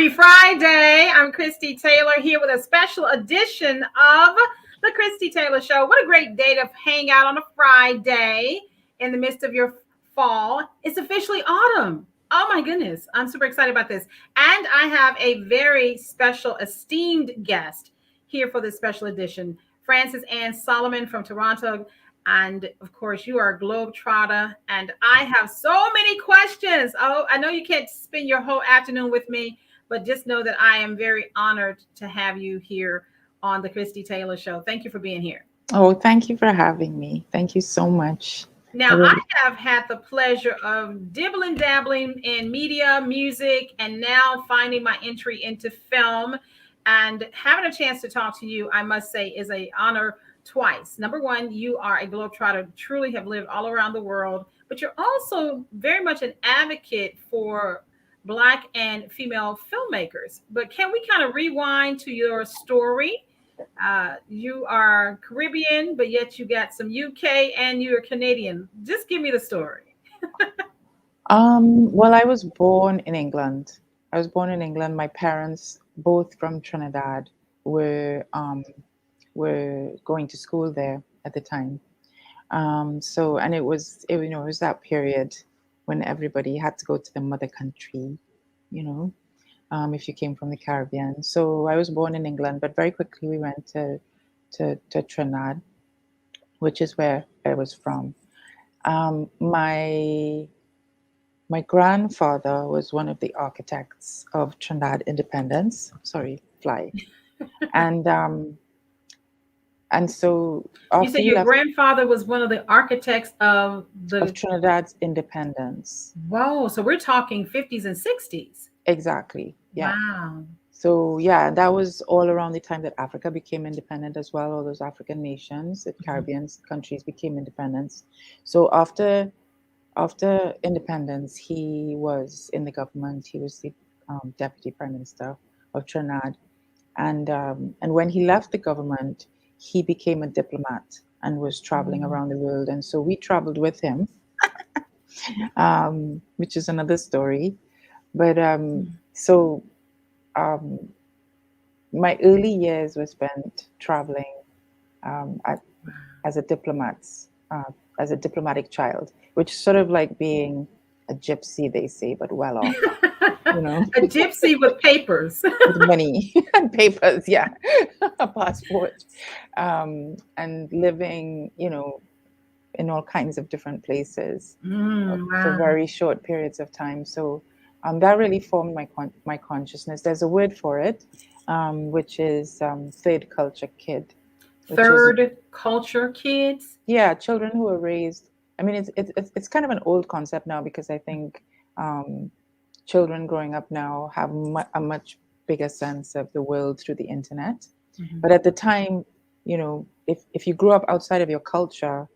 Happy Friday. I'm Christie Taylor here with a special edition of the Christie Taylor Show. What a great day to hang out on a Friday in the midst of your fall. It's officially autumn. Oh my goodness. I'm super excited about this. And I have a very special, esteemed guest here for this special edition, Frances Ann Solomon from Toronto. And of course, you are a globetrotter, and I have so many questions. Oh, I know you can't spend your whole afternoon with me, but just know that I am very honored to have you here on the Christie Taylor Show. Thank you for being here. Oh, thank you for having me. Thank you so much. Now, I have had the pleasure of dibbling, dabbling in media, music, and now finding my entry into film. And having a chance to talk to you, I must say, is an honor twice. Number one, you are a globetrotter, truly have lived all around the world, but you're also very much an advocate for Black and female filmmakers. But can we kind of rewind to your story? You are Caribbean, but yet you got some UK and you're Canadian. Just give me the story. Well, I was born in England. My parents, both from Trinidad, were going to school there at the time. And it was that period when everybody had to go to the mother country, if you came from the Caribbean. So I was born in England, but very quickly we went to Trinidad, which is where I was from. My grandfather was one of the architects of Trinidad independence. Sorry, fly. And so you said your grandfather was one of the architects of Trinidad's independence. Whoa, so we're talking 50s and 60s. Exactly. Yeah. Wow. So yeah, that was all around the time that Africa became independent as well. All those African nations, the Caribbean countries became independent. So after independence, he was in the government. He was the deputy prime minister of Trinidad, and when he left the government, he became a diplomat and was traveling around the world. And so we traveled with him, which is another story. But my early years were spent traveling as a diplomatic child, which is sort of like being a gypsy, they say, but well off. A gypsy with papers. With money and papers, yeah. A passport. And living, in all kinds of different places for very short periods of time. So that really formed my consciousness. There's a word for it, which is third culture kid. Third culture kids? Yeah, children who are raised. I mean, it's kind of an old concept now, because I think children growing up now have a much bigger sense of the world through the internet. But at the time, if you grew up outside of your culture,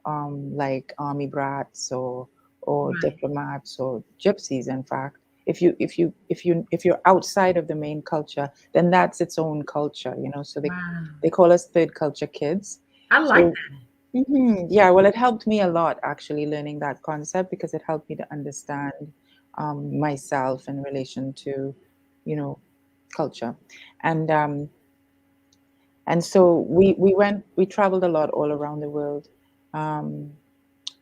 like army brats or diplomats or gypsies, in fact, if you're outside of the main culture, then that's its own culture, So they call us third culture kids. I like that. Yeah, well, it helped me a lot actually learning that concept, because it helped me to understand myself in relation to, culture, and so we traveled a lot all around the world.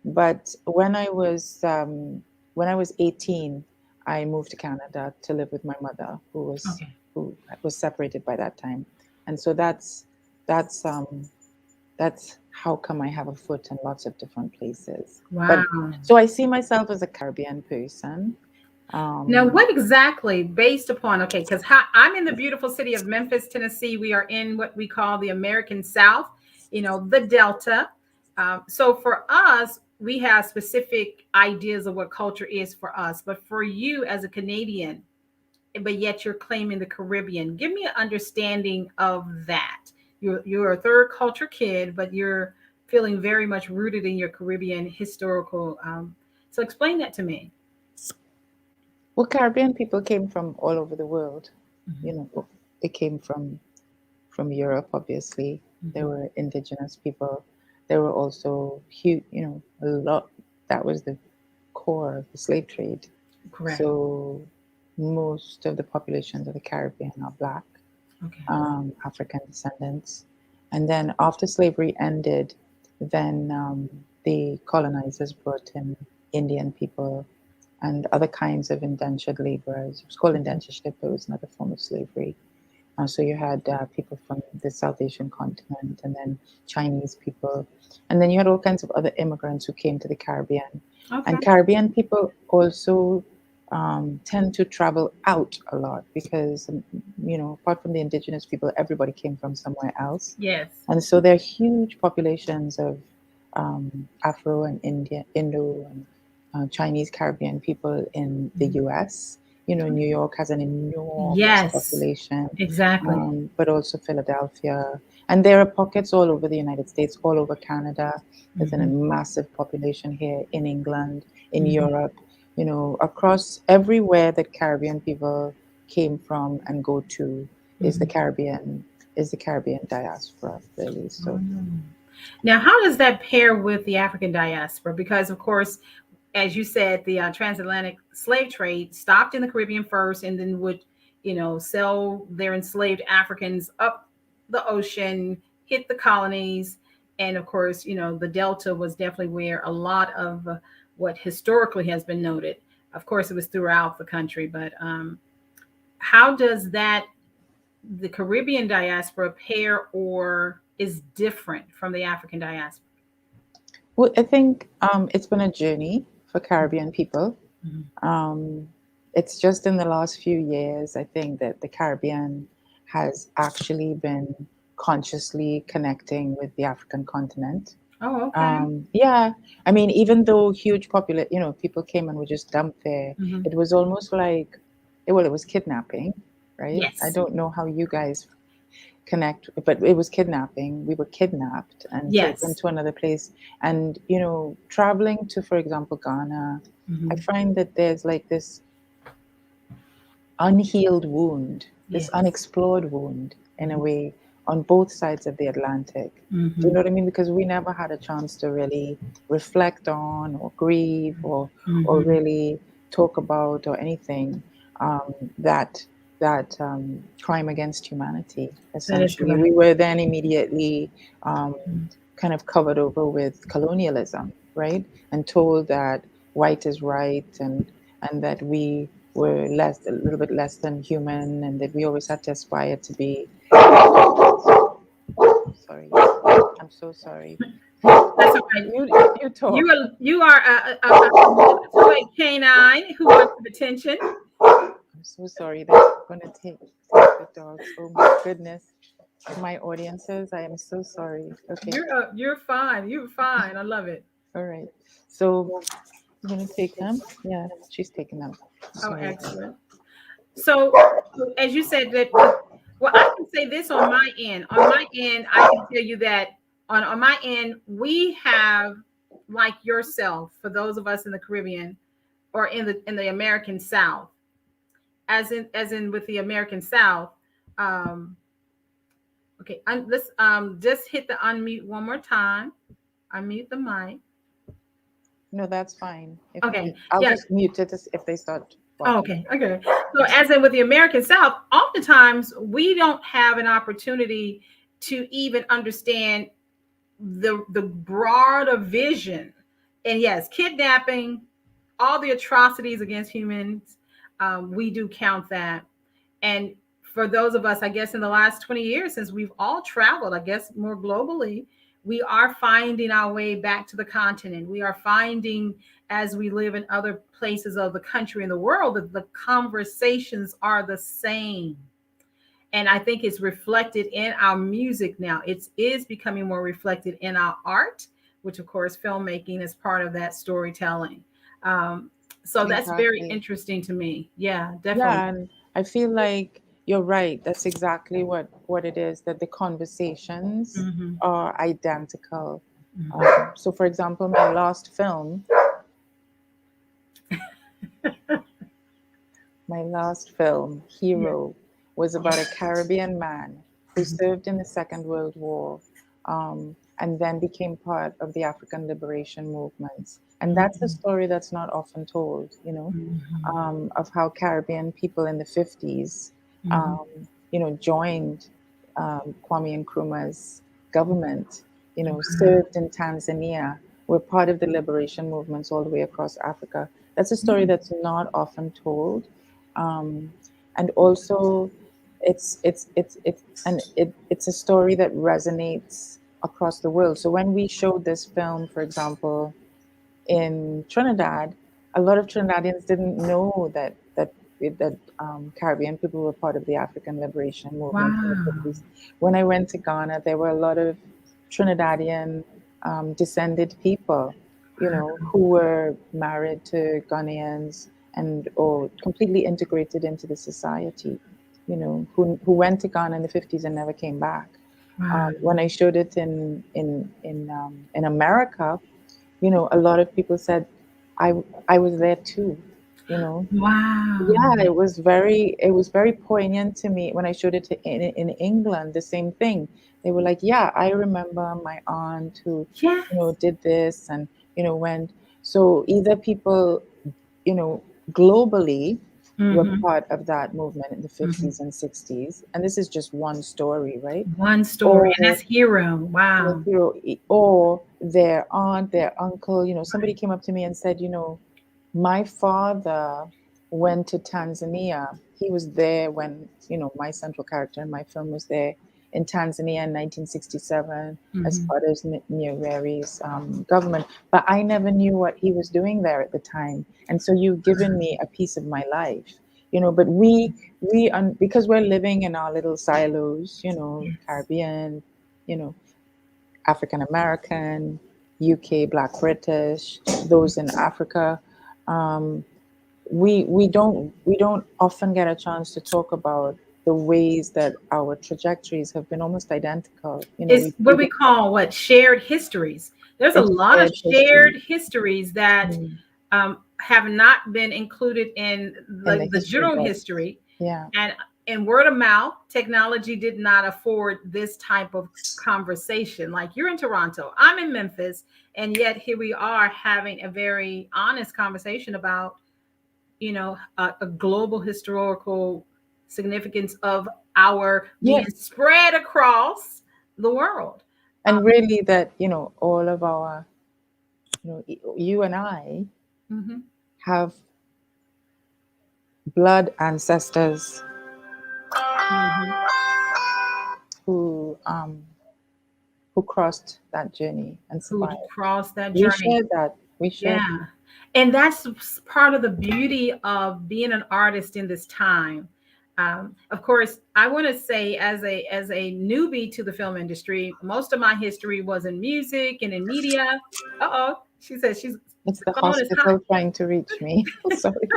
But when I was 18, I moved to Canada to live with my mother, who was separated by that time, and so that's how come I have a foot in lots of different places. Wow! So I see myself as a Caribbean person. Now, what exactly, based upon, because I'm in the beautiful city of Memphis, Tennessee. We are in what we call the American South, the Delta. So for us, we have specific ideas of what culture is for us. But for you as a Canadian, but yet you're claiming the Caribbean, give me an understanding of that. You're a third culture kid, but you're feeling very much rooted in your Caribbean historical. So explain that to me. Well, Caribbean people came from all over the world. They came from Europe, obviously. They were indigenous people. There were also huge, a lot. That was the core of the slave trade. Correct. So most of the populations of the Caribbean are Black, Okay. African descendants. And then after slavery ended, then the colonizers brought in Indian people and other kinds of indentured laborers. It was called indentureship, but it was another form of slavery. So you had people from the South Asian continent, and then Chinese people, and then you had all kinds of other immigrants who came to the Caribbean. Okay. And Caribbean people also tend to travel out a lot because, apart from the indigenous people, everybody came from somewhere else. Yes. And so there are huge populations of Afro and Indo and Chinese Caribbean people in the US. New York has an enormous Yes. population, Exactly. but also Philadelphia. And there are pockets all over the United States, all over Canada. There's a massive population here in England, in Europe, across everywhere that Caribbean people came from and go to is the Caribbean diaspora, really. So Now, how does that pair with the African diaspora? Because, of course, as you said, the transatlantic slave trade stopped in the Caribbean first, and then would, sell their enslaved Africans up the ocean, hit the colonies, and of course, the Delta was definitely where a lot of what historically has been noted. Of course, it was throughout the country, but how does the Caribbean diaspora pair or is different from the African diaspora? Well, I think it's been a journey for Caribbean people. It's just in the last few years, I think, that the Caribbean has actually been consciously connecting with the African continent. Oh, okay. Yeah, I mean, even though huge people came and were just dumped there, it was almost like, well, it was kidnapping, right? I Yes. don't know how you guys connect, but it was kidnapping. We were kidnapped and taken Yes. to another place. And, traveling to, for example, Ghana, I find that there's like this unhealed wound, this Yes. unexplored wound in a way on both sides of the Atlantic. Do you know what I mean? Because we never had a chance to really reflect on or grieve or really talk about or anything that crime against humanity. That is Essentially, correct. we were then immediately kind of covered over with colonialism, right? And told that white is right and that we were a little bit less than human, and that we always had to aspire to be. Sorry, I'm so sorry. That's all right. You talk. You are a canine who wants attention. I'm so sorry. That's going to take the dogs. Oh my goodness. My audiences, I am so sorry. Okay. You're fine. You're fine. I love it. All right. So you're going to take them? Yeah, she's taking them. Oh, Sorry. excellent. So, as you said that, well, I can say this on my end. On my end, I can tell you that on my end, we have, like yourself, for those of us in the Caribbean or in the American South, as in with the American South. Um, okay, let's just hit the unmute one more time. Unmute the mic. No, that's fine. Okay, I'll yeah. just mute it if they start. Oh, okay. So, as in with the American South, oftentimes we don't have an opportunity to even understand the broader vision. And yes, kidnapping, all the atrocities against humans, we do count that. And for those of us, I guess, in the last 20 years, since we've all traveled, I guess, more globally, we are finding our way back to the continent. We are finding, as we live in other places of the country and the world, that the conversations are the same. And I think it's reflected in our music now. It is becoming more reflected in our art, which, of course, filmmaking is part of that storytelling. So that's very Exactly. interesting to me. Yeah, Yeah, definitely. and I feel like you're right. That's exactly what it is, that the conversations are identical. So, for example, my last film, Yeah. Hero, was about a Caribbean man who served in the Second World War and then became part of the African liberation movements. And that's a story that's not often told, of how Caribbean people in the 50s, joined Kwame Nkrumah's government, served in Tanzania, were part of the liberation movements all the way across Africa. That's a story that's not often told. And also, it's a story that resonates across the world. So when we showed this film, for example, in Trinidad, a lot of Trinidadians didn't know that Caribbean people were part of the African liberation movement in the Wow. 50s. When I went to Ghana, there were a lot of Trinidadian descended people, who were married to Ghanaians and or completely integrated into the society, who went to Ghana in the 50s and never came back. Wow. When I showed it in America, a lot of people said, I was there too, you know. Wow. Yeah, it was very poignant to me when I showed it in England, the same thing. They were like, yeah, I remember my aunt who, Yes. did this and, went. So either people, globally were Mm-hmm. part of that movement in the Mm-hmm. 50s and 60s. And this is just one story, right? One story, and Or that's hero. Wow. or their aunt, their uncle, somebody came up to me and said, my father went to Tanzania. He was there when, my central character in my film was there in Tanzania in 1967 as Mm-hmm. part of Nyereri's government. But I never knew what he was doing there at the time. And so you've given me a piece of my life, but because we're living in our little silos, Yes. Caribbean, you know, African American, UK, Black British, those in Africa. Um, we don't often get a chance to talk about the ways that our trajectories have been almost identical. It's what we call shared histories. There's a It's lot of shared history. shared histories that Mm. have not been included in In the the history general books. history, Yeah. and in word of mouth, technology did not afford this type of conversation. Like, you're in Toronto, I'm in Memphis, and yet here we are having a very honest conversation about a global historical significance of our Yeah. being spread across the world. And really that, all of our, you and I Mhm. have blood ancestors Mhm. who crossed that journey and Who survived. crossed that We journey. shared that. We shared. Yeah. And that's part of the beauty of being an artist in this time. Of course, I want to say, as a newbie to the film industry, most of my history was in music and in media. Uh-oh, she said It's the the phone is hot. hospital trying to reach me. Sorry.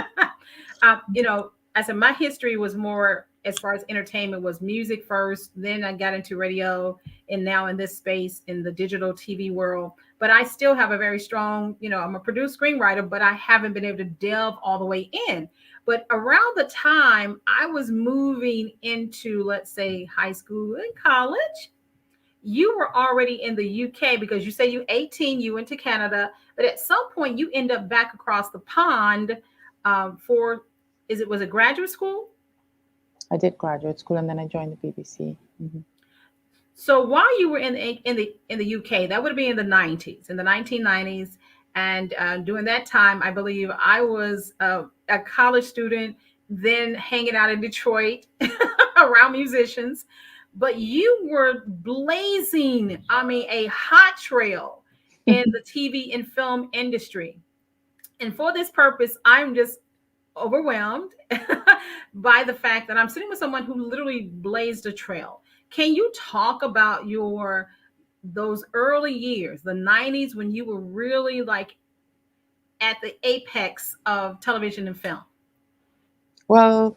I said my history was more, as far as entertainment, was music first. Then I got into radio, and now in this space in the digital TV world. But I still have a very strong, I'm a produced screenwriter, but I haven't been able to delve all the way in. But around the time I was moving into, let's say, high school and college, you were already in the UK, because you say you 18, you went to Canada, but at some point you end up back across the pond for, was it graduate school? I did graduate school and then I joined the BBC. So while you were in the UK, that would be in the 90s, in the 1990s, and during that time, I believe I was a college student, then hanging out in Detroit around musicians. But you were blazing, I mean, a hot trail in the TV and film industry. And for this purpose, I'm just overwhelmed by the fact that I'm sitting with someone who literally blazed a trail. Can you talk about those early years, the 90s, when you were really like at the apex of television and film? Well,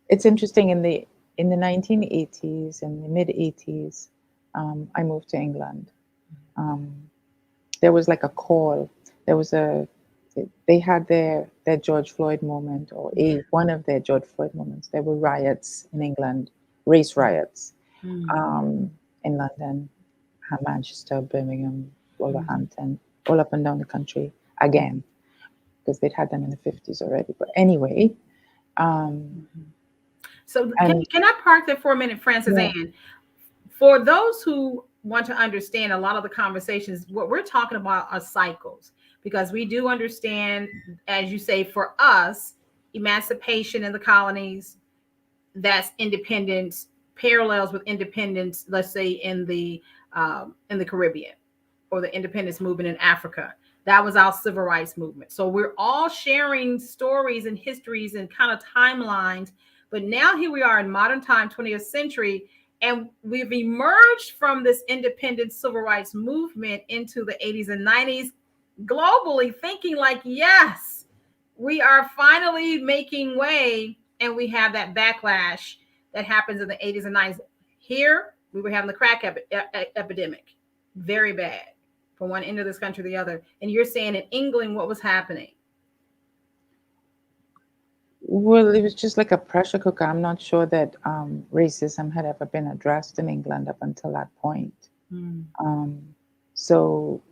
it's interesting in the 1980s and the mid 80s, I moved to England. Um, there was like a call. There was a they had their George Floyd moment, or a one of their George Floyd moments. There were riots in England, race riots, Mm. um, in London. Manchester, Birmingham, Wolverhampton, all up and down the country again, because they'd had them in the 50s already. But anyway, So and can I park there for a minute, Francis yeah, Ann? For those who want to understand a lot of the conversations, what we're talking about are cycles, because we do understand, as you say, for us, emancipation in the colonies, that's independence, parallels with independence, let's say in the Caribbean, or the independence movement in Africa. That was our civil rights movement. So we're all sharing stories and histories and kind of timelines. But now here we are in modern time, 20th century, and we've emerged from this independent civil rights movement into the 80s and 90s globally, thinking like, yes, we are finally making way. And we have that backlash that happens in the 80s and 90s. Here, we were having the crack epidemic, very bad, from one end of this country to the other. And you're saying in England, what was happening? well, it was just like a pressure cooker. I'm not sure that racism had ever been addressed in England up until that point. So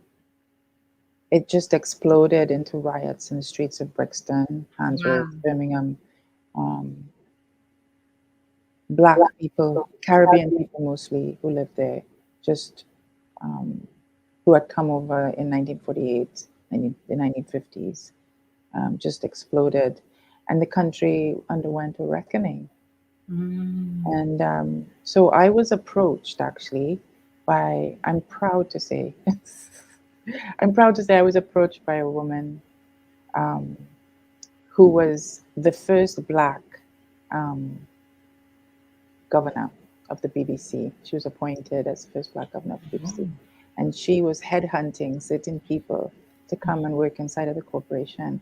it just exploded into riots in the streets of Brixton, Handsworth, Wow. Birmingham. Black people, Caribbean people mostly, who lived there, just who had come over in 1948, the 1950s, just exploded. And the country underwent a reckoning. And so I was approached actually by, I'm proud to say, I was approached by a woman who was the first Black governor of the BBC. She was appointed as first Black governor of the BBC. And she was headhunting certain people to come and work inside of the corporation.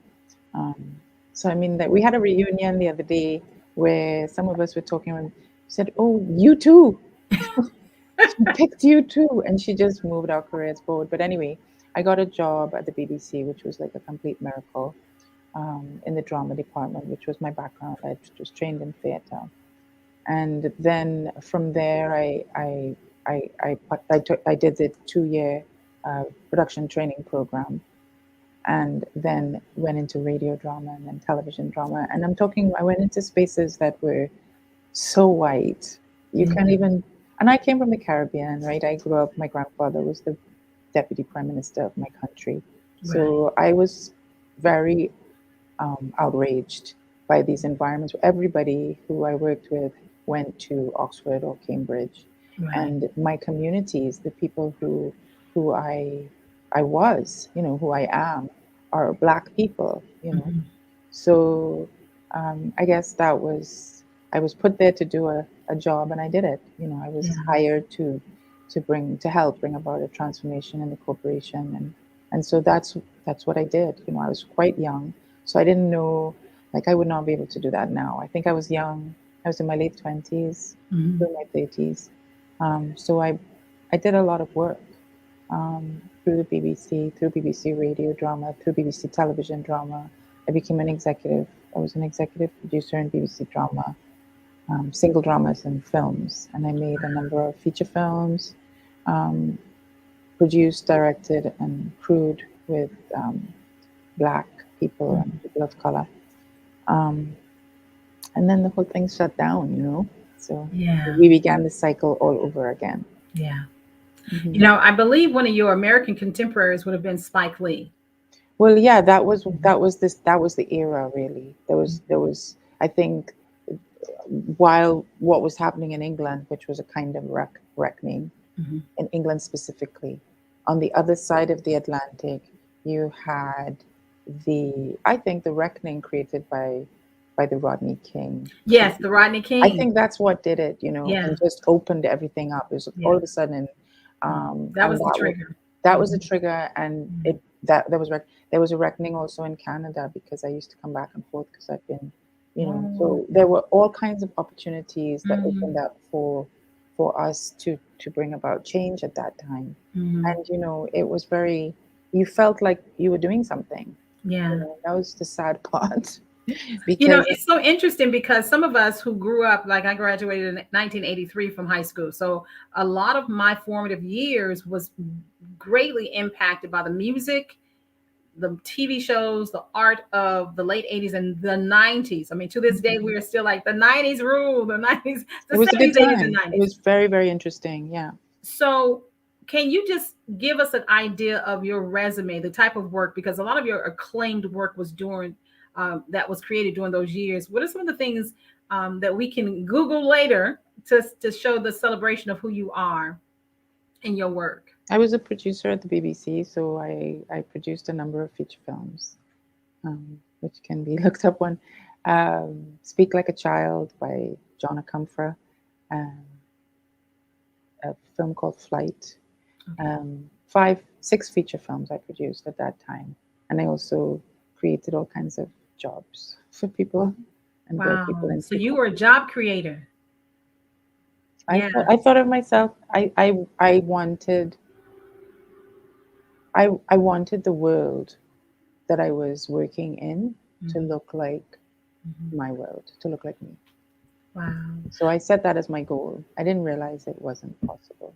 So, I mean, that we had a reunion the other day where some of us were talking and said, "Oh, you too." She picked you too. And she just moved our careers forward. But anyway, I got a job at the BBC, which was like a complete miracle, in the drama department, which was my background. I was trained in theater. And then from there, I did the 2-year production training program, and then went into radio drama and then television drama. And I went into spaces that were so white. You can't even, and I came from the Caribbean, right? I grew up, my grandfather was the deputy prime minister of my country. So I was very outraged by these environments. Everybody who I worked with went to Oxford or Cambridge, and my communities, the people who I was, who I am, are Black people, So I guess I was put there to do a job, and I did it. I was hired to help bring about a transformation in the corporation, and so that's what I did. I was quite young, so I didn't know, like, I would not be able to do that now. I think I was young. I was in my late 20s, through my 30s. So I did a lot of work through the BBC, through BBC radio drama, through BBC television drama. I became an executive. I was an executive producer in BBC drama, single dramas and films. And I made a number of feature films, produced, directed, and crewed with Black people and people of color. And then the whole thing shut down, So we began the cycle all over again. Yeah. I believe one of your American contemporaries would have been Spike Lee. Well, yeah, that was the era, really. There was I think, while what was happening in England, which was a kind of reckoning in England specifically, on the other side of the Atlantic, you had I think the reckoning created by the Rodney King. Yes, the Rodney King. I think that's what did it, and just opened everything up. It was all of a sudden. That was the trigger. That was the trigger, and there was a reckoning also in Canada, because I used to come back and forth because I've been, so there were all kinds of opportunities that opened up for us to bring about change at that time. And it was you felt like you were doing something. Yeah. That was the sad part. because It's so interesting because some of us who grew up, like I graduated in 1983 from high school. So a lot of my formative years was greatly impacted by the music, the TV shows, the art of the late 80s and the 90s. I mean, to this day, we are still like the 90s rule, the 90s, the it was a good 70s, 80s, and time. It 90s. was very, very interesting. Yeah. So, can you just give us an idea of your resume, the type of work, because a lot of your acclaimed work was during that was created during those years. What are some of the things that we can Google later to show the celebration of who you are in your work? I was a producer at the BBC, so I produced a number of feature films, which can be looked up on. Speak Like a Child by John Acumfra, um, a film called Flight. Six feature films I produced at that time. And I also created all kinds of jobs for people and brought people Wow. into So the you were a company. job creator. Yeah. I thought of myself, I wanted the world that I was working in to Mhm. look like Mhm. my world, to look like me. Wow. So I set that as my goal. I didn't realize it wasn't possible.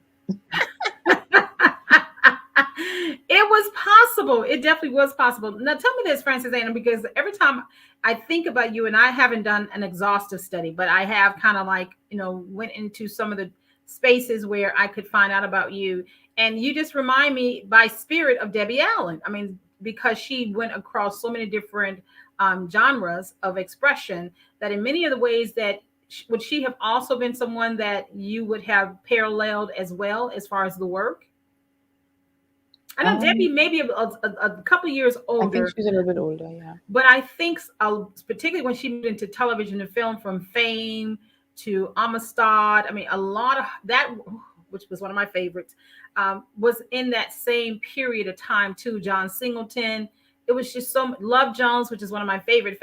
It was possible. It definitely was possible. Now, tell me this, Francis Anna, because every time I think about you, and I haven't done an exhaustive study, but I have kind of like, went into some of the spaces where I could find out about you. And you just remind me by spirit of Debbie Allen. I mean, because she went across so many different genres of expression that in many of the ways that would she have also been someone that you would have paralleled as well as far as the work? I know Debbie Um, may be a couple of years I think older, she's a little bit older, yeah. but I think particularly when she moved into television and film, from Fame to Amistad. I mean, a lot of that, which was one of my favorites, was in that same period of time too. John Singleton. It was just so Love Jones, which is one of my favorite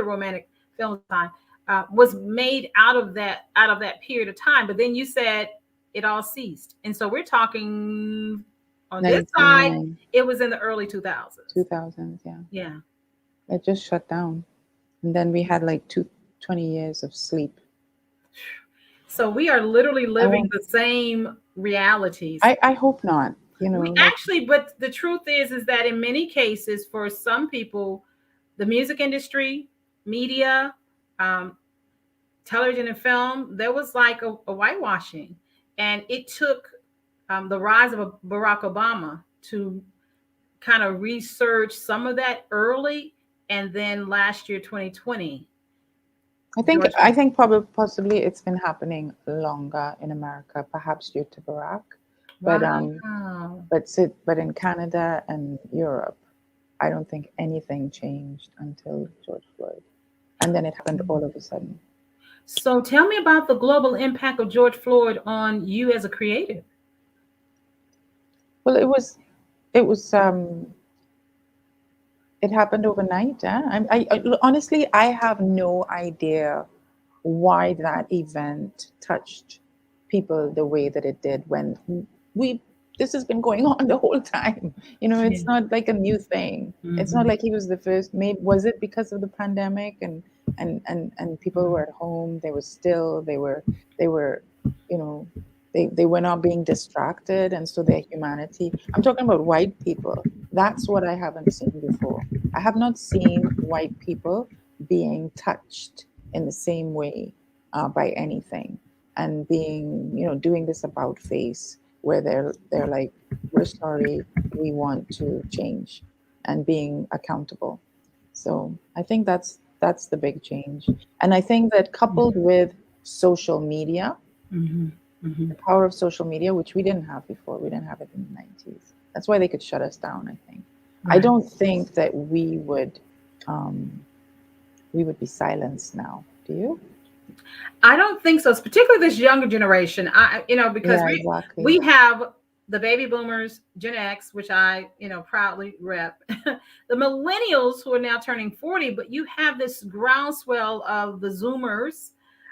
romantic films of the time, was made out of that period of time. But then you said it all ceased, and so we're talking on this side. 99, It was in the early 2000s. 2000s, yeah. Yeah. It just shut down. And then we had like 20 years of sleep. So we are literally I living won't, the same realities. I hope not, We like, actually, but the truth is that in many cases, for some people, the music industry, media, um, television and film, there was like a whitewashing. And it took the rise of Barack Obama to kind of research some of that early. And then last year, 2020, George. I think probably possibly it's been happening longer in America, perhaps due to Barack. But Wow. but in Canada and Europe, I don't think anything changed until George Floyd. And then it happened all of a sudden. So tell me about the global impact of George Floyd on you as a creative. Well, it was it happened overnight. Honestly, I have no idea why that event touched people the way that it did when we this has been going on the whole time. Yeah. It's not like a new thing. It's not Mhm. like he was the first. Maybe was it because of the pandemic and people were at home. They were you know they were not being distracted, and so their humanity. I'm talking about white people. That's what I haven't seen before. I have not seen white people being touched in the same way by anything, and being, doing this about face where they're like, we're sorry, we want to change, and being accountable. So I think that's the big change. And I think that coupled with social media, Mhm. the Mhm. power of social media, which we didn't have before, we didn't have it in the 90s. That's why they could shut us down, I think. I Right. don't think that we would be silenced now. Do you? I don't think so. It's particularly this younger generation. Because Yeah, we exactly. have the baby boomers, Gen X, which I, proudly rep, the millennials who are now turning 40, but you have this groundswell of the Zoomers,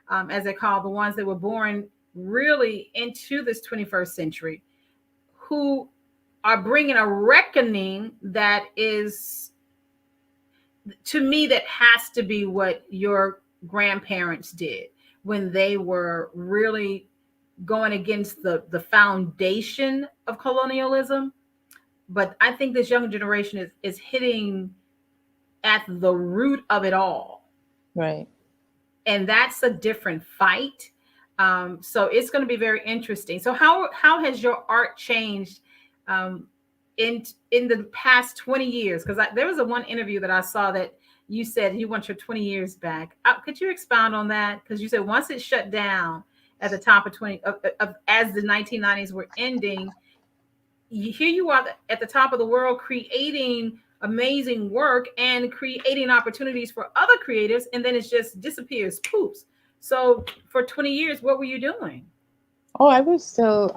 as they call the ones that were born really into this 21st century, who are bringing a reckoning that is to me, that has to be what your grandparents did when they were really going against the foundation of colonialism. But I think this younger generation is hitting at the root of it all, Right. and that's a different fight. So it's going to be very interesting. So how has your art changed um, in the past 20 years? Because there was a one interview that I saw that you said you want your 20 years back. Could you expound on that? Because you said once it shut down at the top of 20 as the 1990s were ending, here you are at the top of the world creating amazing work and creating opportunities for other creatives, and then it just disappears, poops. So for 20 years, what were you doing? Oh, I was still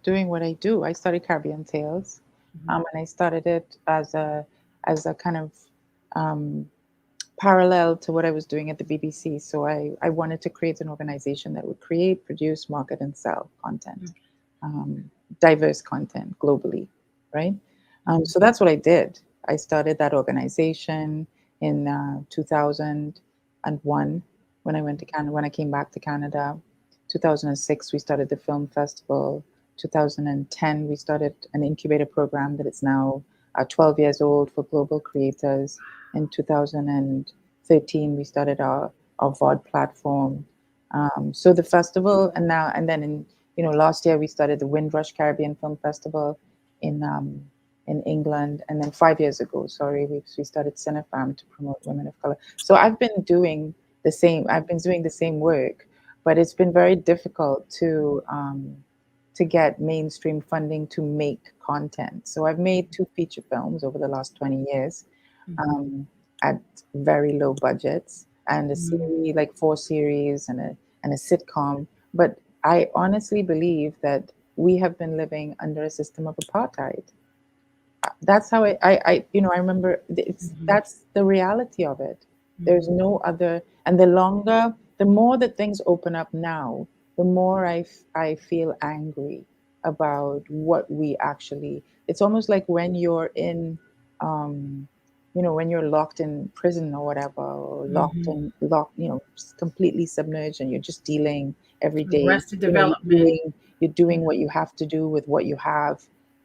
doing what I do. I started Caribbean Tales, Mhm. and I started it as a kind of um, parallel to what I was doing at the BBC. So I wanted to create an organization that would create, produce, market, and sell content, um, diverse content globally, right? So that's what I did. I started that organization in 2001 when I went to Canada. When I came back to Canada, 2006 we started the film festival. 2010 we started an incubator program that is now 12 years old for global creators. In 2013 we started our VOD platform. So the festival, and then in last year we started the Windrush Caribbean Film Festival in in England, and then 5 years ago, sorry, we started CineFAM to promote women of color. So I've been doing the same. I've been doing the same work, but it's been very difficult to get mainstream funding to make content. So I've made 2 feature films over the last 20 years um, at very low budgets, and a series, like 4 series and a sitcom. But I honestly believe that we have been living under a system of apartheid. That's how I remember it's that's the reality of it. There's no other, and the more that things open up now, the more I feel angry about what we actually. It's almost like when you're in, um, when you're locked in prison or whatever, or locked, completely submerged, and you're just dealing every day. Arrested You know, Development. you're doing what you have to do with what you have.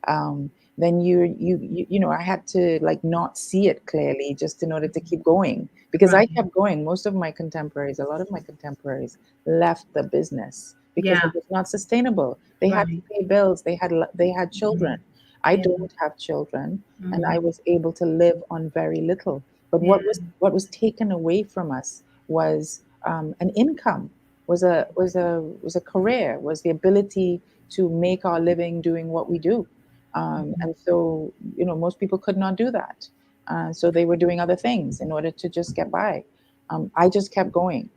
Um, then I had to like not see it clearly just in order to keep going, because I Right. kept going. Most of my contemporaries, a lot of my contemporaries left the business because Yeah. it was not sustainable. They had to Right. pay bills. They had children. I Yeah. don't have children, and Mhm. I was able to live on very little. But Yeah. what was taken away from us was an income, was a career, was the ability to make our living doing what we do. And so, most people could not do that. So they were doing other things in order to just get by. I just kept going.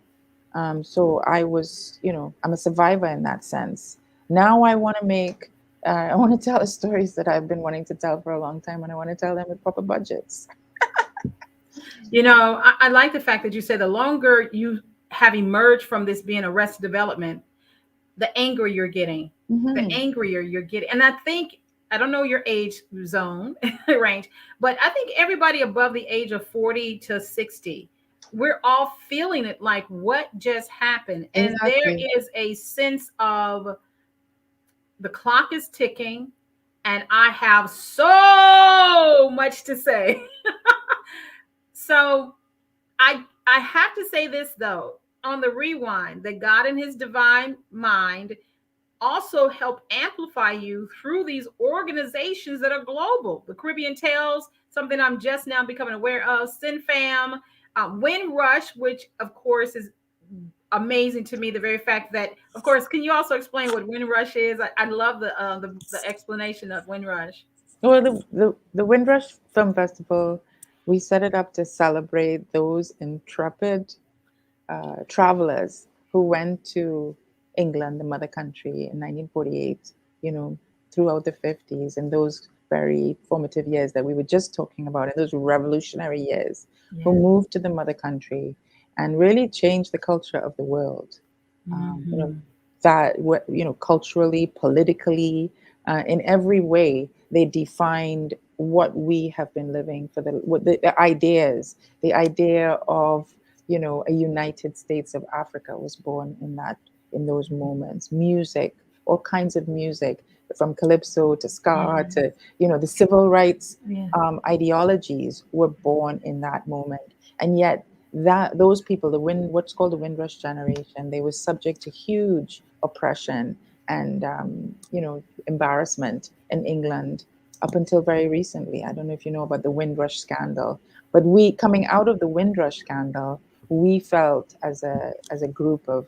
So I'm a survivor in that sense. Now I want to I want to tell the stories that I've been wanting to tell for a long time, and I want to tell them with proper budgets. I like the fact that you say the longer you have emerged from this being Arrested Development, the angrier you're getting, the Hmm. angrier you're getting. And I think, I don't know your age zone range, but I think everybody above the age of 40 to 60, we're all feeling it like, what just happened? And there Exactly. is a sense of the clock is ticking and I have so much to say. So I have to say this though, on the rewind, that God in his divine mind also help amplify you through these organizations that are global. The Caribbean Tales, something I'm just now becoming aware of, CineFAM, Windrush, which of course is amazing to me. The very fact that, of course, can you also explain what Windrush is? I love the explanation of Windrush. Well, the Windrush Film Festival, we set it up to celebrate those intrepid travelers who went to England, the mother country, in 1948, throughout the 50s, and those very formative years that we were just talking about, and those revolutionary years, who Yeah. moved to the mother country and really changed the culture of the world. Um, you know, Mm-hmm. culturally, politically, in every way, they defined what we have been living for the ideas, the idea of, you know, a United States of Africa was born in those moments. Music, all kinds of music, from calypso to ska to, you know, the civil rights ideologies were born in that moment. And yet those people, what's called the Windrush generation, they were subject to huge oppression and you know, embarrassment in England up until very recently. I don't know if you know about the Windrush scandal, but we, coming out of the Windrush scandal, we felt as a group of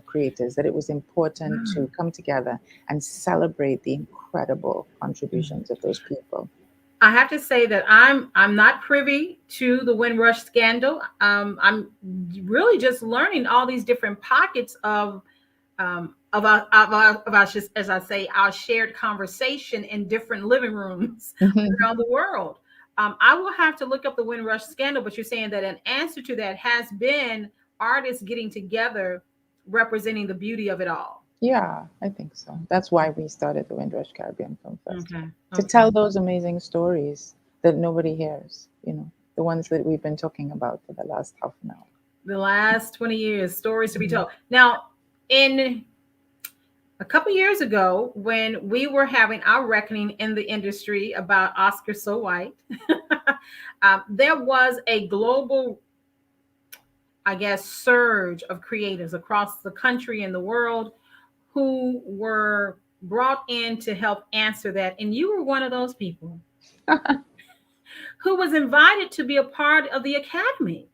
creators that it was important to come together and celebrate the incredible contributions of those people. I have to say that I'm not privy to the Windrush scandal. I'm really just learning all these different pockets of our as I say, our shared conversation in different living rooms around the world. I will have to look up the Windrush scandal, but you're saying that an answer to that has been artists getting together, representing the beauty of it all. Yeah, I think so. That's why we started the Windrush Caribbean Film Festival, to Okay. tell those amazing stories that nobody hears, you know, the ones that we've been talking about for the last half an hour. The last 20 years, stories to be told. Now, in a couple years ago, when we were having our reckoning in the industry about Oscar So White, there was a global, I guess, surge of creatives across the country and the world who were brought in to help answer that. And you were one of those people who was invited to be a part of the Academy.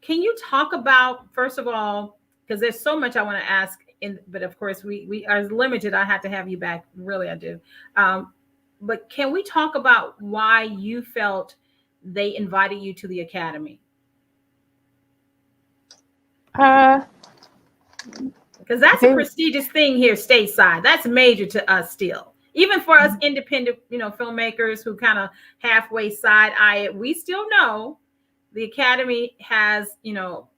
Can you talk about, first of all, because there's so much I want to ask, but of course we are limited. I have to have you back. Really, I do. But can we talk about why you felt they invited you to the Academy? Because that's a prestigious thing here stateside. That's major to us still. Even for us independent, you know, filmmakers who kind of halfway side eye it, we still know the Academy has, you know,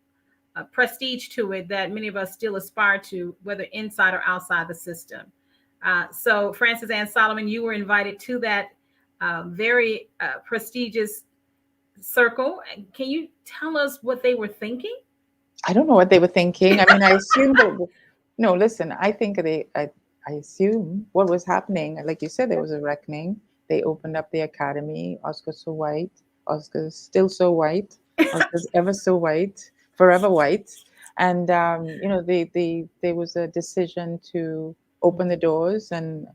a prestige to it that many of us still aspire to, whether inside or outside the system. So, Frances Ann Solomon, you were invited to that very prestigious circle. Can you tell us what they were thinking? I don't know what they were thinking. I mean, I assume that. No, listen. I think I assume what was happening. Like you said, there was a reckoning. They opened up the Academy. Oscar's so white. Oscar's still so white. Oscar's ever so white. Forever white. And you know, there was a decision to open the doors and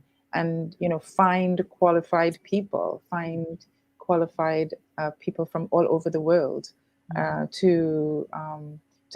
you know, find qualified people, find qualified people from all over the world to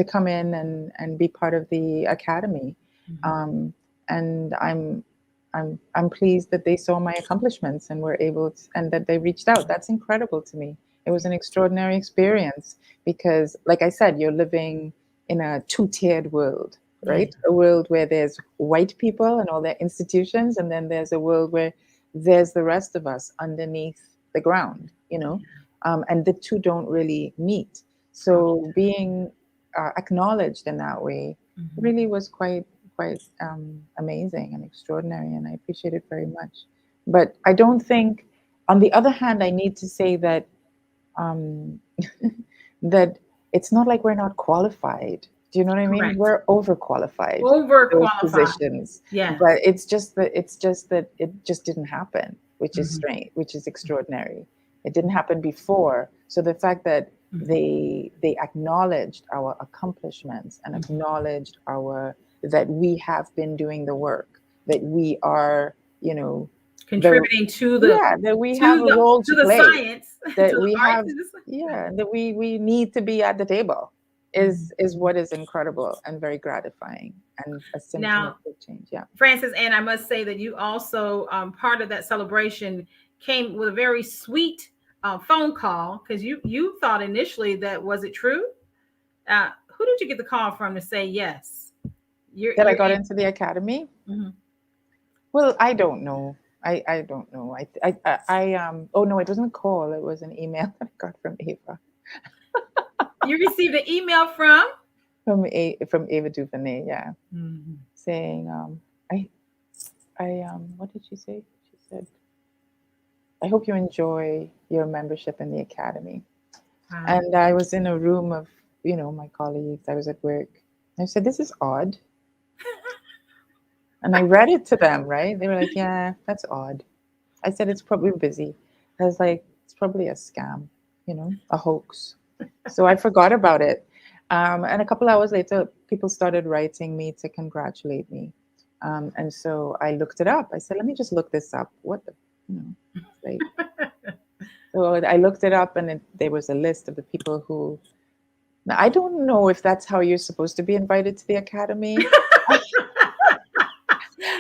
come in and be part of the Academy. And I'm pleased that they saw my accomplishments and were able to, and that they reached out. That's incredible to me. It was an extraordinary experience because, like I said, you're living in a two-tiered world, right? A world where there's white people and all their institutions, and then there's a world where there's the rest of us underneath the ground, you know, and the two don't really meet. So being acknowledged in that way really was quite amazing and extraordinary, and I appreciate it very much. But I don't think, on the other hand, I need to say that that it's not like we're not qualified. Do you know what I mean? We're overqualified for those positions. Yeah. But it's just that it just didn't happen, which is strange, which is extraordinary. It didn't happen before. So the fact that they acknowledged our accomplishments and acknowledged that we have been doing the work, that we are, you know, contributing to the that we have a role to play, science, that we have that we need to be at the table is what is incredible and very gratifying and a symptom of big change. Yeah, Frances, and I must say that you also part of that celebration came with a very sweet phone call, because you thought initially that, was it true? Who did you get the call from to say yes? That I got into the Academy? Well, I don't know. I don't know. Oh no, it wasn't a call. It was an email that I got from Ava. You received an email from Ava DuVernay, yeah, saying, what did she say? She said, I hope you enjoy your membership in the Academy. Wow. And I was in a room of, my colleagues. I was at work. I said, this is odd. And I read it to them, right? They were like, yeah, that's odd. I said, it's probably busy. I was like, it's probably a scam, a hoax. So I forgot about it. And a couple hours later, people started writing me to congratulate me. And so I looked it up. I said, let me just look this up. What the, like, so I looked it up, and there was a list of the people who. Now, I don't know if that's how you're supposed to be invited to the Academy.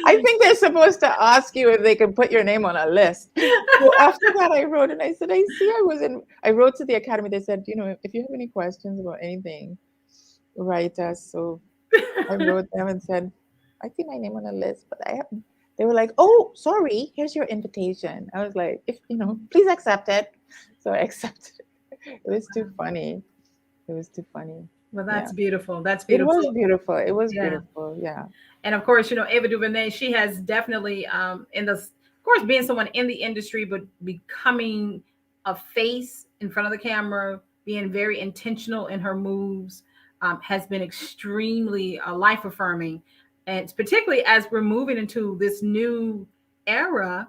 I think they're supposed to ask you if they can put your name on a list. So after that, I wrote and I said, I wrote to the Academy. They said, if you have any questions about anything, write us. So I wrote them and said, I see my name on a list, but I haven't. They were like, oh, sorry, here's your invitation. I was like, please accept it. So I accepted it. It was too funny. It was too funny. Well, Yeah. that's beautiful. That's It was beautiful. beautiful. It was Yeah. beautiful. Yeah. And of course, Ava DuVernay, she has definitely of course, being someone in the industry, but becoming a face in front of the camera, being very intentional in her moves, has been extremely life affirming. And it's particularly as we're moving into this new era,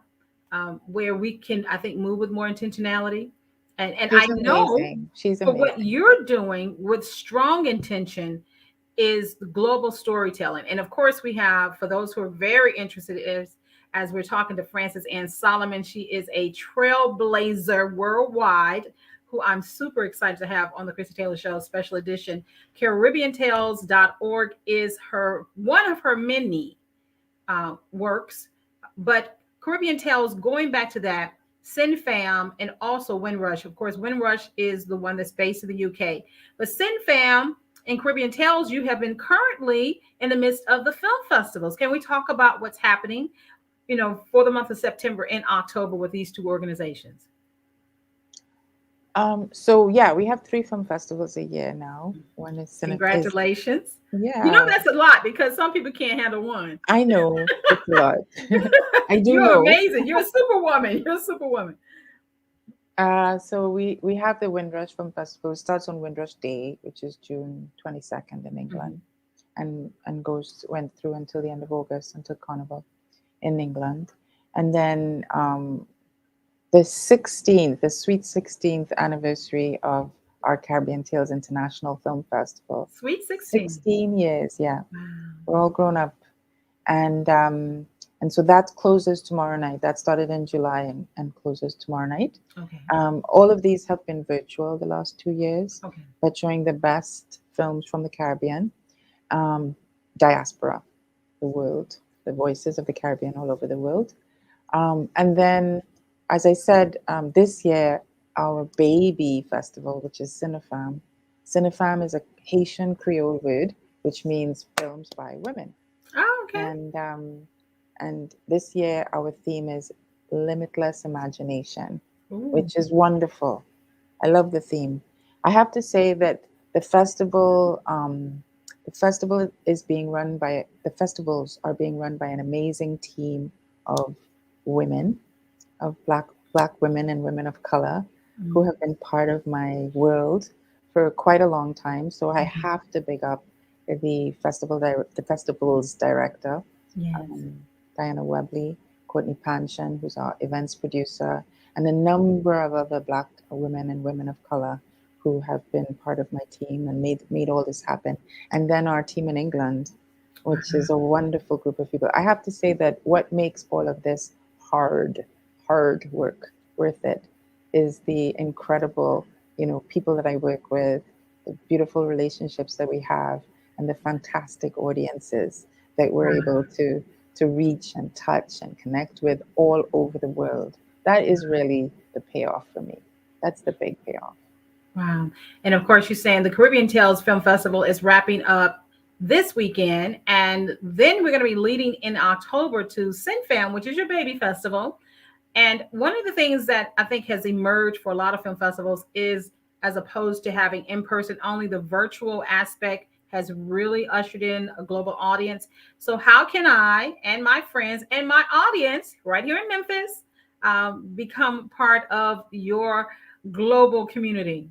where we can, I think, move with more intentionality. And I She's know amazing. She's for what amazing. you're doing with strong intention is the global storytelling. And of course, we have, for those who are very interested, is as we're talking to Frances Ann Solomon, she is a trailblazer worldwide, who I'm super excited to have on the Christie Taylor Show special edition. CaribbeanTales.org is one of her many works, but Caribbean Tales, going back to that, CineFAM, and also Windrush. Of course, Windrush is the one that's based in the UK. But CineFAM and Caribbean Tales, you have been currently in the midst of the film festivals. Can we talk about what's happening, for the month of September and October with these two organizations? So yeah, we have 3 film festivals a year now. One is Congratulations. yeah. That's a lot because some people can't handle one. I know it's a lot. I do You're know. amazing. You're a superwoman. You're a superwoman. So we have the Windrush Film Festival. It starts on Windrush Day, which is June 22nd in England, and went through until the end of August, until Carnival in England. And then the sweet 16th anniversary of our Caribbean Tales International Film Festival. Sweet 16. 16 years, yeah. Wow. We're all grown up. And so that closes tomorrow night. That started in July and closes tomorrow night. Okay. All of these have been virtual the last 2 years, Okay. but showing the best films from the Caribbean, diaspora, the world, the voices of the Caribbean all over the world. And then, as I said, this year, our baby festival, which is CineFAM. CineFAM is a Haitian Creole word, which means films by women. Oh, okay. And this year, our theme is limitless imagination, Ooh. which is wonderful. I love the theme. I have to say that the festival is being run by the festivals are being run by an amazing team of women, of black women and women of color, who have been part of my world for quite a long time. So I have to big up the festival's director, Yes. Diana Webley, Courtney Panshin, who's our events producer, and a number of other Black women and women of color who have been part of my team and made all this happen. And then our team in England, which is a wonderful group of people. I have to say that what makes all of this hard work worth it is the incredible, people that I work with, the beautiful relationships that we have, and the fantastic audiences that we're able to reach and touch and connect with all over the world. That is really the payoff for me. That's the big payoff. Wow. And of course, you're saying the Caribbean Tales Film Festival is wrapping up this weekend. And then we're going to be leading in October to CineFAM, which is your baby festival. And one of the things that I think has emerged for a lot of film festivals is, as opposed to having in-person only, the virtual aspect has really ushered in a global audience. So how can I and my friends and my audience right here in Memphis become part of your global community?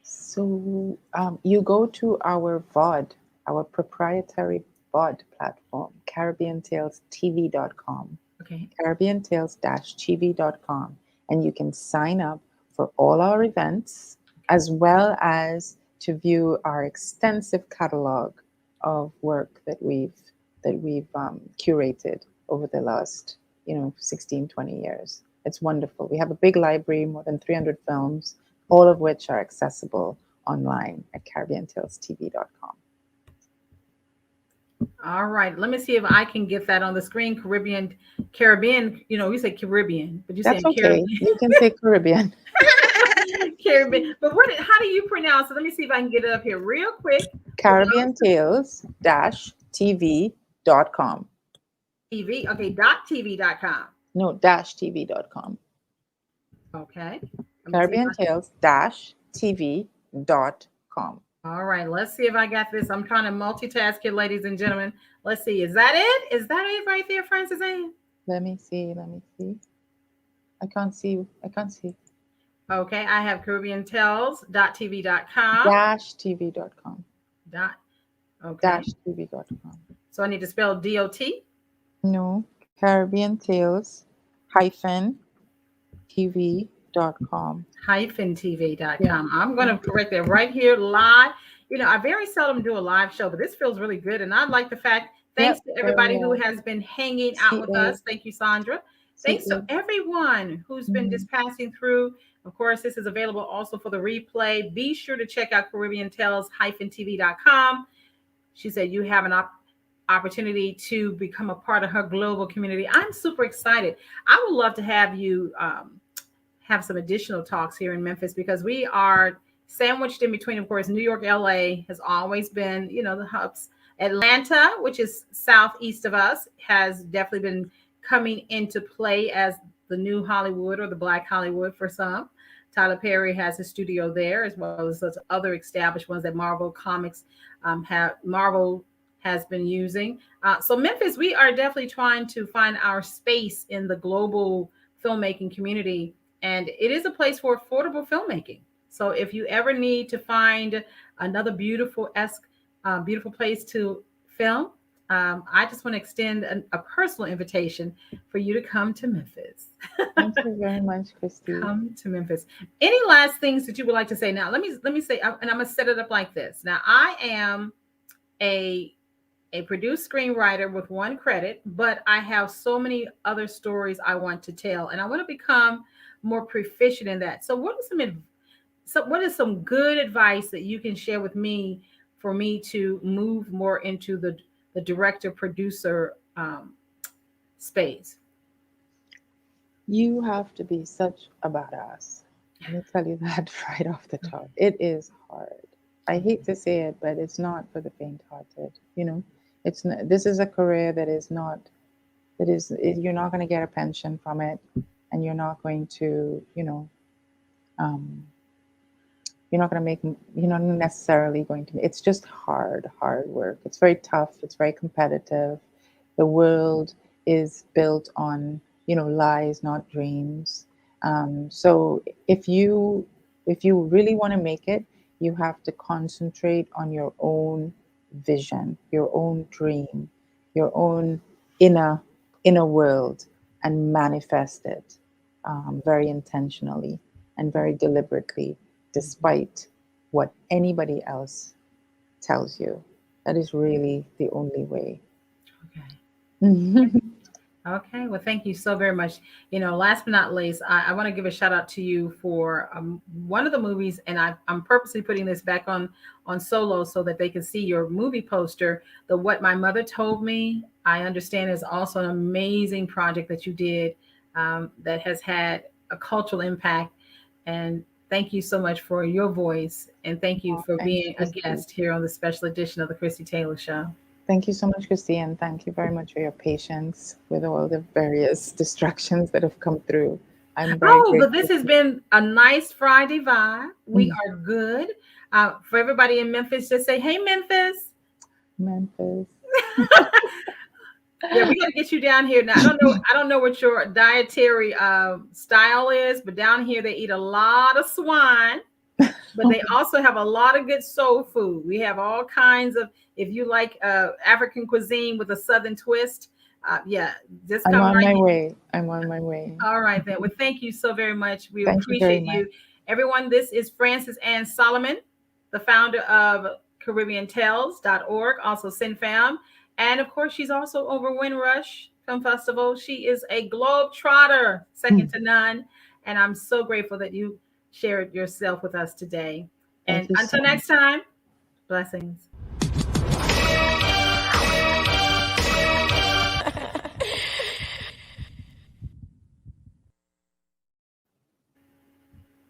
So you go to our VOD, our proprietary VOD platform, CaribbeanTalesTV.com, Okay. CaribbeanTales-TV.com, and you can sign up for all our events as well as to view our extensive catalog of work that we've curated over the last 16, 20 years. It's wonderful. We have a big library, more than 300 films, all of which are accessible online at CaribbeanTalesTV.com. All right. Let me see if I can get that on the screen. Caribbean. You say Caribbean, but you That's saying okay. Caribbean. You can say Caribbean. Caribbean. But how do you pronounce it? Let me see if I can get it up here real quick. CaribbeanTales-TV.com. TV. Okay. .tv.com. No, -TV.com. Okay. CaribbeanTales-TV.com. All right. Let's see if I got this. I'm trying to multitask here, ladies and gentlemen. Let's see. Is that it? Is that it right there, Francis Ann? Let me see. I can't see. Okay. I have CaribbeanTales.tv.com. -TV.com. Okay. -TV.com. So I need to spell DOT. No, CaribbeanTales-TV.com. -tv.com. Yeah. I'm going to correct that right here live. I very seldom do a live show, but this feels really good. And I like the fact, thanks to everybody who has been hanging out with us. Thank you, Sandra. Thanks to everyone who's been just passing through. Of course, this is available also for the replay. Be sure to check out CaribbeanTales-TV.com. She said you have an opportunity to become a part of her global community. I'm super excited. I would love to have you have some additional talks here in Memphis, because we are sandwiched in between, of course, New York, LA has always been, the hubs. Atlanta, which is southeast of us, has definitely been coming into play as the new Hollywood, or the Black Hollywood for some. Tyler Perry has a studio there, as well as those other established ones that Marvel has been using. So Memphis, we are definitely trying to find our space in the global filmmaking community. And it is a place for affordable filmmaking. So if you ever need to find another beautiful place to film, I just want to extend a personal invitation for you to come to Memphis. Thank you very much, Christie. Come to Memphis. Any last things that you would like to say? Now, let me say, and I'm going to set it up like this. Now, I am a produced screenwriter with one credit, but I have so many other stories I want to tell, and I want to become more proficient in that. So what is some good advice that you can share with me for me to move more into the director producer space? You have to be such a badass. Let me tell you that right off the top. It is hard. I hate to say it, but it's not for the faint-hearted. It's not, this is a career you're not going to get a pension from it, and you're not going to, you're not necessarily going to. It's just hard work. It's very tough. It's very competitive. The world is built on lies, not dreams. So if you really want to make it, you have to concentrate on your own vision, your own dream, your own inner world, and manifest it very intentionally and very deliberately, despite what anybody else tells you. That is really the only way. Okay. Okay. Well, thank you so very much. Last but not least, I want to give a shout out to you for one of the movies, and I'm purposely putting this back on Solo so that they can see your movie poster. The What My Mother Told Me, I understand, is also an amazing project that you did that has had a cultural impact. And thank you so much for your voice, and thank you for being a guest here on the special edition of the Christie Taylor Show. Thank you so much, Christie, and thank you very much for your patience with all the various distractions that have come through. I'm very grateful. But this has been a nice Friday vibe. We are good. For everybody in Memphis, just say, hey, Memphis. Memphis. Yeah, we got to get you down here now. I don't know what your dietary style is, but down here they eat a lot of swine, but they also have a lot of good soul food. We have all kinds of, if you like African cuisine with a southern twist, yeah, just I'm come on right my here. way. I'm on my way. All right, then. Well, thank you so very much. We Thank you very appreciate much. you. Everyone, this is Frances Ann Solomon, the founder of CaribbeanTales.org, also CineFAM. And of course, she's also over Windrush Film Festival. She is a globe trotter, second to none. And I'm so grateful that you shared yourself with us today. Thank And you so until much. next time, blessings.